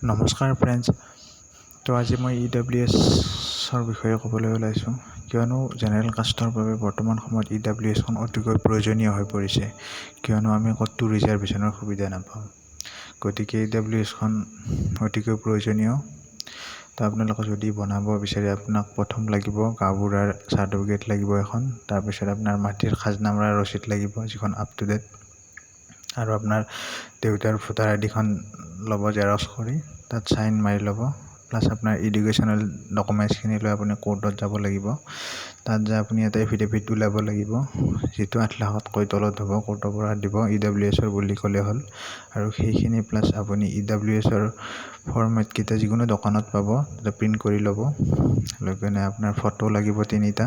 নমস্কাৰ ফ্ৰেণ্ডছ। তো আজি মই EWSৰ বিষয়ে ক'বলৈ ওলাইছোঁ, কিয়নো জেনেৰেল কাষ্টৰ বাবে বৰ্তমান সময়ত EWSখন অতিকৈ প্ৰয়োজনীয় হৈ পৰিছে, কিয়নো আমি ক'তো ৰিজাৰ্ভেশ্যনৰ সুবিধা নাপাওঁ। গতিকে EWSখন অতিকৈ প্ৰয়োজনীয়। তো আপোনালোকে যদি বনাব বিচাৰে, আপোনাক প্ৰথম লাগিব গাঁওবুঢ়াৰ চাৰ্টিফিকেট লাগিব এখন, তাৰপিছত আপোনাৰ মাটিৰ খাজনা মৰাৰ ৰচিদ লাগিব যিখন আপ টু ডেট, আৰু আপোনাৰ দেউতাৰ ভোটাৰ আইডিখন ল'ব জেৰক্স কৰি, তাত চাইন মাৰি ল'ব, প্লাছ আপোনাৰ এডুকেশ্যনেল ডকুমেণ্টছখিনি লৈ আপুনি কোৰ্টত যাব লাগিব। তাত যাই আপুনি এটা এফিডেভিট ওলাব লাগিব, যিটো 8 লাখতকৈ তলত হ'ব, কোৰ্টৰ পৰা দিব, EWSৰ বুলি ক'লে হ'ল। আৰু সেইখিনি প্লাছ আপুনি EWSৰ ফৰ্মেটকেইটা যিকোনো দোকানত পাব, তাতে প্ৰিণ্ট কৰি ল'ব। লৈ কিনে আপোনাৰ ফটো লাগিব 3টা,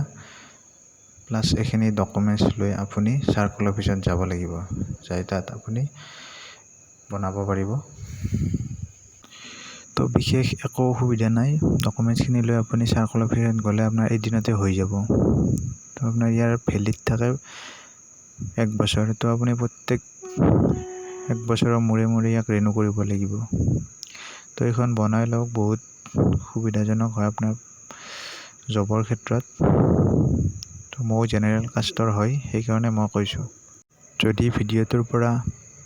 প্লাছ এইখিনি ডকুমেণ্টছ লৈ আপুনি চাৰ্কল অফিচত যাব লাগিব, যাই তাত আপুনি বনাব পাৰিব। তো বিশেষ একো অসুবিধা নাই, ডকুমেণ্টছখিনি লৈ আপুনি চাৰ্কল অফিচত গ'লে আপোনাৰ এদিনতে হৈ যাব। তো আপোনাৰ ইয়াৰ ভেলিড থাকে 1 বছৰ। তো আপুনি প্ৰত্যেক 1 বছৰৰ মূৰে মূৰে ইয়াক ৰিনিউ কৰিব লাগিব। তো এইখন বনাই লওক, বহুত সুবিধাজনক হয় আপোনাৰ জবৰ ক্ষেত্ৰত। তো ময়ো জেনেৰেল কাষ্টৰ হয়, সেইকাৰণে মই কৈছোঁ। যদি ভিডিঅ'টোৰ পৰা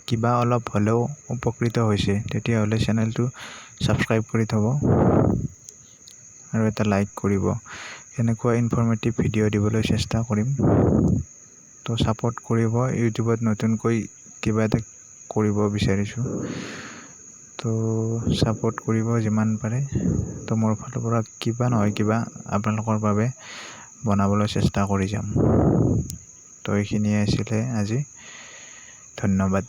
কিবা অলপ হ'লেও উপকৃত হৈছে, তেতিয়াহ'লে চেনেলটো ছাবস্ক্ৰাইব কৰি থ'ব আৰু এটা লাইক কৰিব। এনেকুৱা ইনফৰ্মেটিভ ভিডিঅ' দিবলৈ চেষ্টা কৰিম। তো ছাপোৰ্ট কৰিব, ইউটিউবত নতুনকৈ কিবা এটা কৰিব বিচাৰিছোঁ, তো ছাপোৰ্ট কৰিব যিমান পাৰে। তো মোৰ ফালৰ পৰা কিবা নহয় কিবা আপোনালোকৰ বাবে বনাবলৈ চেষ্টা কৰি যাম। তো এইখিনিয়ে আছিলে আজি, ধন্যবাদ।